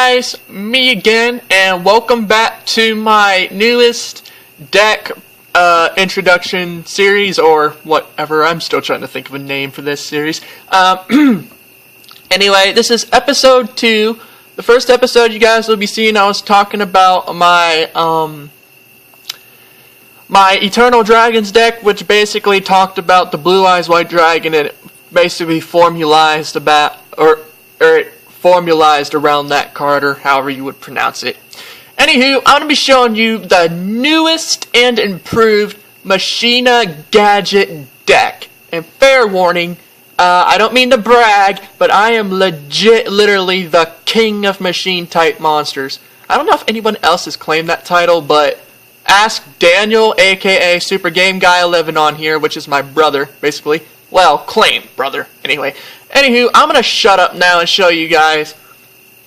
guys, me again, and welcome back to my newest deck introduction series, or whatever. I'm still trying to think of a name for this series. Anyway, this is episode 2. The first episode you guys will be seeing, I was talking about my my Eternal Dragons deck, which basically talked about the Blue Eyes White Dragon, and it basically formalized about, or it formalized around that card, or however you would pronounce it. Anywho, I'm going to be showing you the newest and improved Machina Gadget deck. And fair warning, I don't mean to brag, but I am literally the king of machine-type monsters. I don't know if anyone else has claimed that title, but ask Daniel, aka Super Game Guy 11 on here, which is my brother, basically. Well, claim brother, anyway. Anywho, I'm going to shut up now and show you guys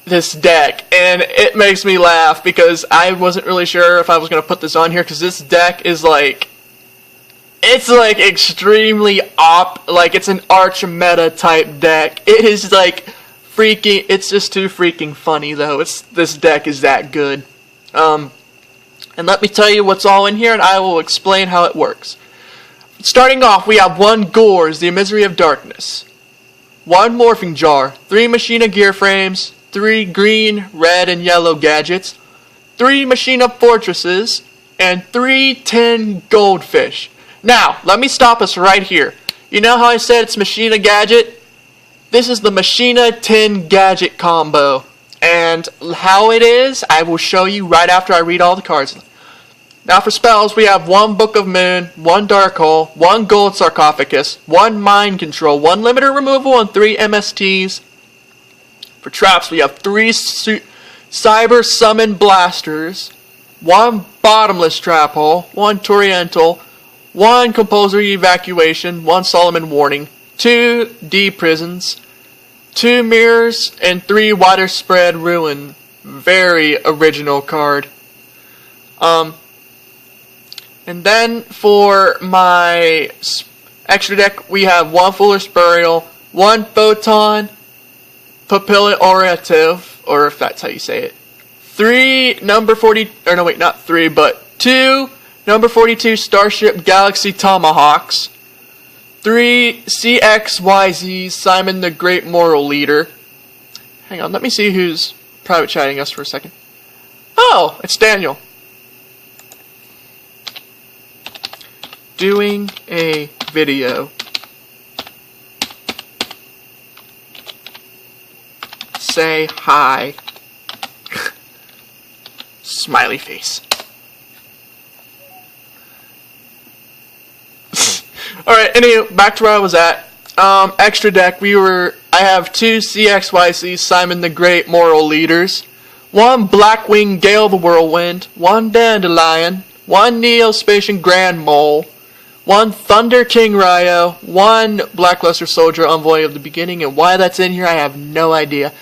this deck. And it makes me laugh because I wasn't really sure if I was going to put this on here, because this deck is like, it's like extremely like it's an arch meta type deck. It is like freaking, it's just too freaking funny though. This deck is that good. And let me tell you what's all in here, and I will explain how it works. Starting off, we have 1 Gores, the Misery of Darkness, 1 Morphing Jar, 3 Machina Gear Frames, 3 green, red, and yellow gadgets, 3 Machina Fortresses, and 3 tin Goldfish. Now, let me stop us right here. You know how I said it's Machina Gadget? This is the Machina tin Gadget combo. And how it is, I will show you right after I read all the cards. Now for spells, we have 1 Book of Moon, 1 Dark Hole, 1 Gold Sarcophagus, 1 Mind Control, 1 Limiter Removal, and 3 MSTs. For traps, we have 3 Cyber Summon Blasters, 1 Bottomless Trap Hole, 1 Toriental, 1 Compulsory Evacuation, 1 Solomon Warning, 2 D-Prisons, 2 Mirrors, and 3 Widespread Ruin. Very original card. And then for my extra deck, we have 1 Foolish Burial, 1 Photon, Papilla Orative, or if that's how you say it, 3 number 40, or no wait, not 3, but 2 number 42 Starship Galaxy Tomahawks, 3 CXYZ Simon the Great Moral Leader. Hang on, let me see who's private chatting us for a second. Oh, it's Daniel. Doing a video. Say hi. Smiley face. Alright, anyway, back to where I was at. Extra deck, I have 2 CXYC Simon the Great Moral Leaders, 1 Blackwing Gale the Whirlwind, 1 Dandelion, 1 Neospatian Grand Mole, 1 Thunder King Ryo, 1 Blackluster Soldier Envoy of the Beginning, and why that's in here I have no idea.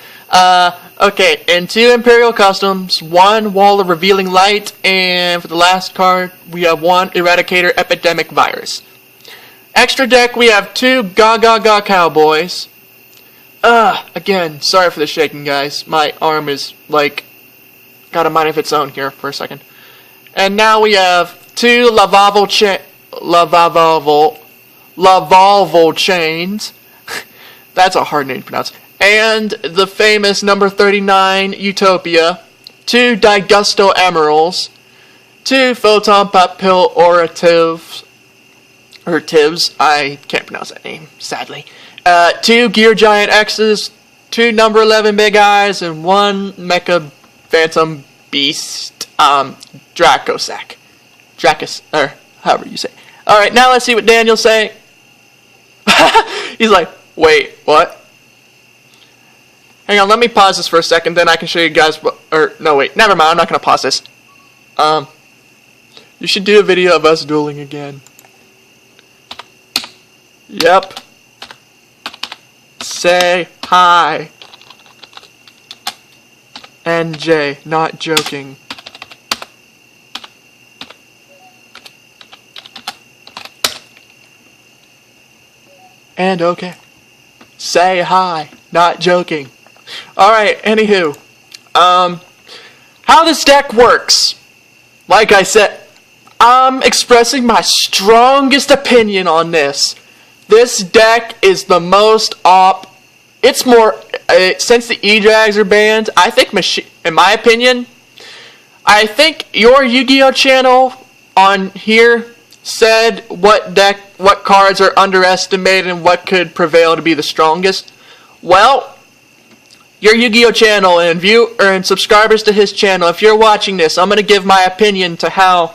Okay, and 2 Imperial Customs, 1 Wall of Revealing Light, and for the last card, we have 1 Eradicator Epidemic Virus. Extra deck, we have 2 Gaga Cowboys. Again, sorry for the shaking, guys. My arm is, like, got a mind of its own here for a second. And now we have 2 Lavalval Chains. That's a hard name to pronounce. And the famous number 39 Utopia, 2 Digusto Emeralds, 2 Photon Papil Oratives, I can't pronounce that name, sadly. 2 Gear Giant X's, 2 number 11 Big Eyes, and 1 Mecha Phantom Beast, Dracos, or however you say. Alright, now let's see what Daniel's saying. He's like, wait, what? Hang on, let me pause this for a second, then I can show you guys what, or, no wait, never mind, I'm not gonna pause this. You should do a video of us dueling again. Yep. Say hi. NJ, not joking. And okay. Say hi, not joking. Alright, anywho. How this deck works. Like I said, I'm expressing my strongest opinion on this. This deck is the most op. It's more, since the E-Drags are banned, I think, in my opinion, I think your Yu-Gi-Oh channel on here said what cards are underestimated and what could prevail to be the strongest. Well, your Yu-Gi-Oh channel and subscribers to his channel, if you're watching this, I'm going to give my opinion to how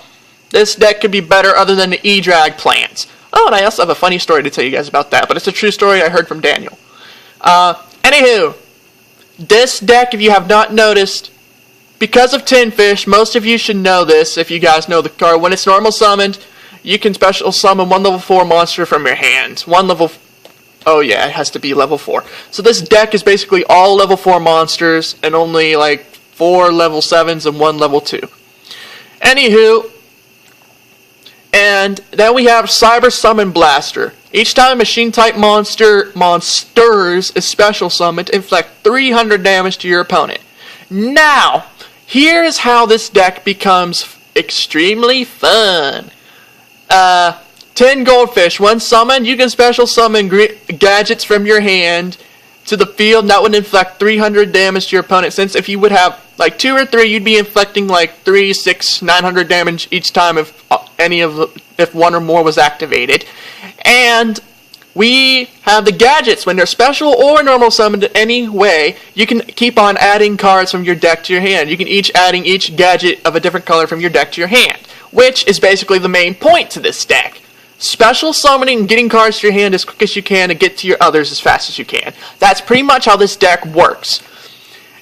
this deck could be better other than the E-Drag plans. Oh, and I also have a funny story to tell you guys about that, but it's a true story I heard from Daniel. Anywho, this deck, if you have not noticed, because of Tin Fish, most of you should know this if you guys know the card. When it's normal summoned, you can special summon one level 4 monster from your hand. Oh yeah, it has to be level 4. So this deck is basically all level 4 monsters and only like 4 level 7s and 1 level 2. Anywho, and then we have Cyber Summon Blaster. Each time a machine type monsters is special summoned, inflict 300 damage to your opponent. Now, here's how this deck becomes extremely fun. 10 goldfish. When summoned, you can special summon gadgets from your hand to the field, and that would inflict 300 damage to your opponent. Since if you would have like 2 or 3, you'd be inflicting like 3, 6, 900 damage each time if one or more was activated. And we have the gadgets. When they're special or normal summoned in any way, you can keep on adding cards from your deck to your hand. You can adding each gadget of a different color from your deck to your hand, which is basically the main point to this deck. Special summoning and getting cards to your hand as quick as you can and get to your others as fast as you can. That's pretty much how this deck works.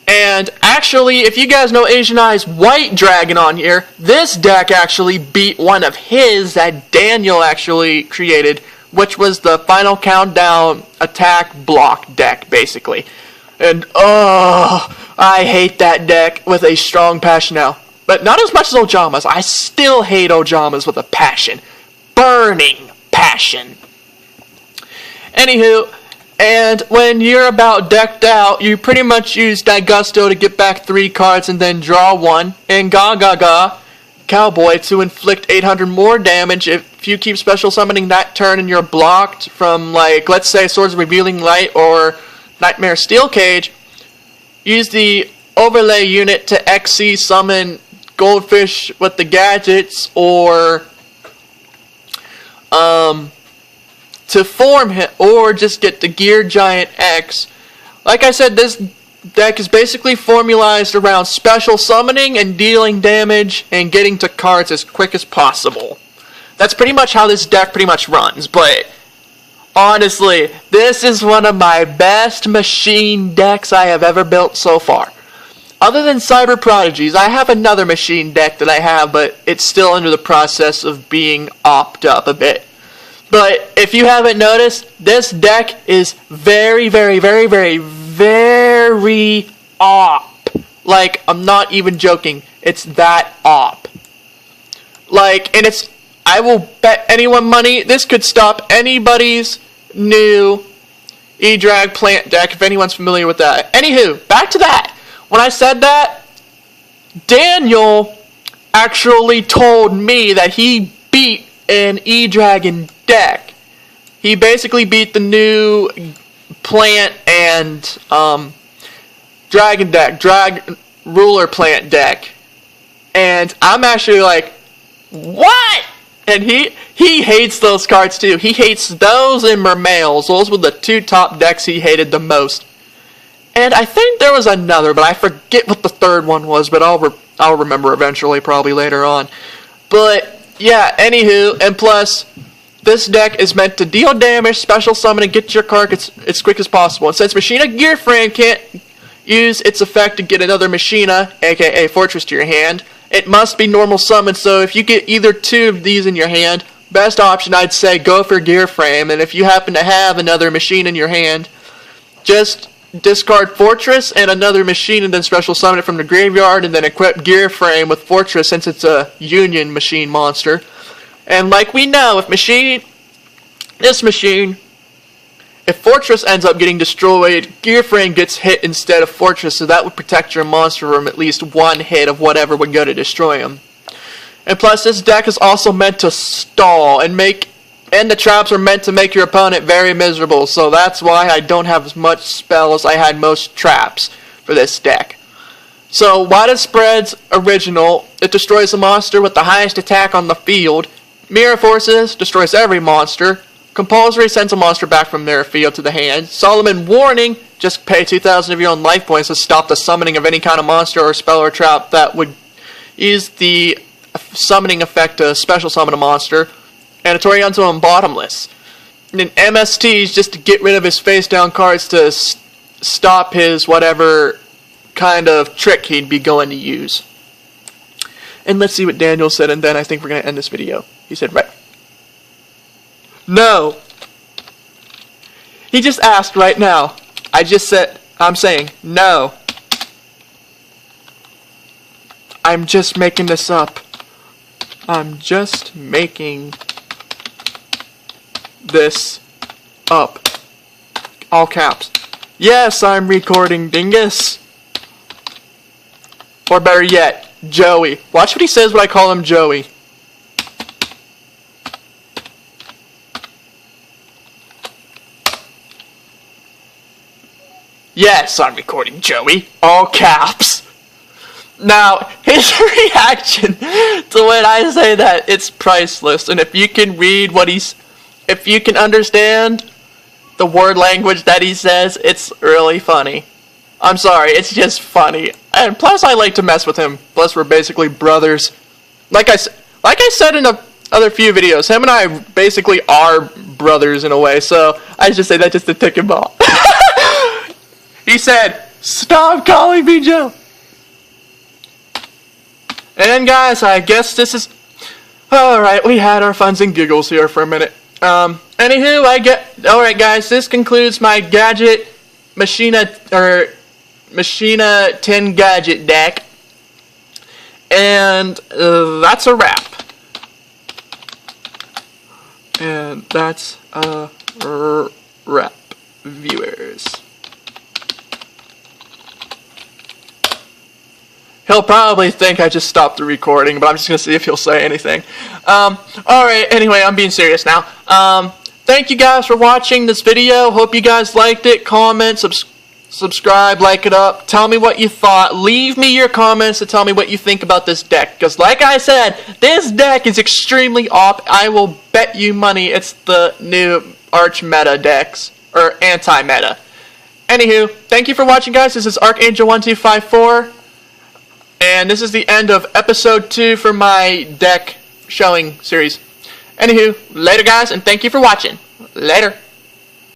And actually, if you guys know Asian Eye's White Dragon on here, this deck actually beat one of his that Daniel actually created, which was the Final Countdown attack block deck, basically. And, I hate that deck with a strong passion now. But not as much as Ojama's. I still hate Ojama's with a passion. Burning passion. Anywho, and when you're about decked out, you pretty much use Daigusto to get back 3 cards and then draw 1, and Gaga Cowboy to inflict 800 more damage if you keep special summoning that turn and you're blocked from, like, let's say Swords of Revealing Light or Nightmare Steel Cage. Use the overlay unit to XC summon Goldfish with the gadgets, or to form him, or just get the Gear Giant X. Like I said, this deck is basically formalized around special summoning and dealing damage and getting to cards as quick as possible. That's pretty much how this deck pretty much runs, but honestly, this is one of my best machine decks I have ever built so far. Other than Cyber Prodigies, I have another machine deck that I have, but it's still under the process of being opped up a bit. But if you haven't noticed, this deck is very, very, very, very, very op. Like, I'm not even joking. It's that op. Like, and I will bet anyone money, this could stop anybody's new E-Drag plant deck, if anyone's familiar with that. Anywho, back to that. When I said that, Daniel actually told me that he beat an E-Dragon deck. He basically beat the new plant and dragon deck, dragon ruler plant deck. And I'm actually like, what? And he hates those cards too. He hates those and MERMAILs. Those were the 2 top decks he hated the most. And I think there was another, but I forget what the 3rd one was, but I'll remember eventually, probably later on. But yeah, anywho, and plus, this deck is meant to deal damage, special summon, and get your card as quick as possible. And since Machina Gear Frame can't use its effect to get another Machina, aka Fortress, to your hand, it must be normal summon. So if you get either 2 of these in your hand, best option I'd say go for Gear Frame. And if you happen to have another machine in your hand, just discard Fortress and another machine and then special summon it from the graveyard and then equip Gear Frame with Fortress since it's a Union machine monster. And like we know, if this machine If Fortress ends up getting destroyed, Gear Frame gets hit instead of Fortress, so that would protect your monster from at least one hit of whatever would go to destroy him. And plus, this deck is also meant to stall and the traps are meant to make your opponent very miserable, so that's why I don't have as much spell as I had most traps for this deck. So, Wide Spread's original, it destroys a monster with the highest attack on the field. Mirror Forces destroys every monster. Compulsory sends a monster back from their field to the hand. Solomon Warning, just pay 2,000 of your own life points to stop the summoning of any kind of monster or spell or trap that would use the summoning effect to special summon a monster. And a Torianto and Bottomless. And then MSTs just to get rid of his face down cards to stop his whatever kind of trick he'd be going to use. And let's see what Daniel said, and then I think we're going to end this video. He said, right. No. He just asked right now. I'm saying, no. I'm just making this up. I'm just making this up. All caps. Yes, I'm recording, dingus. Or better yet, Joey. Watch what he says when I call him Joey. Yes, I'm recording, Joey. All caps. Now, his reaction to when I say that, it's priceless. And if you can read if you can understand the word language that he says, it's really funny. I'm sorry, it's just funny. And plus, I like to mess with him. Plus, we're basically brothers. Like I said in other few videos, him and I basically are brothers in a way. So I just say that just to tick him off. He said, "Stop calling me Joe." And guys, I guess this is alright. We had our funs and giggles here for a minute. Anywho, alright guys, this concludes my Gadget Machina 10 Gadget deck. And that's a wrap. And that's a wrap, viewers. He'll probably think I just stopped the recording, but I'm just going to see if he'll say anything. Alright, anyway, I'm being serious now. Thank you guys for watching this video. Hope you guys liked it. Comment, subscribe, like it up. Tell me what you thought. Leave me your comments to tell me what you think about this deck. Because like I said, this deck is extremely OP. I will bet you money it's the new arch-meta decks. Or anti-meta. Anywho, thank you for watching, guys. This is Archangel1254. And this is the end of episode 2 for my deck showing series. Anywho, later guys, and thank you for watching. Later.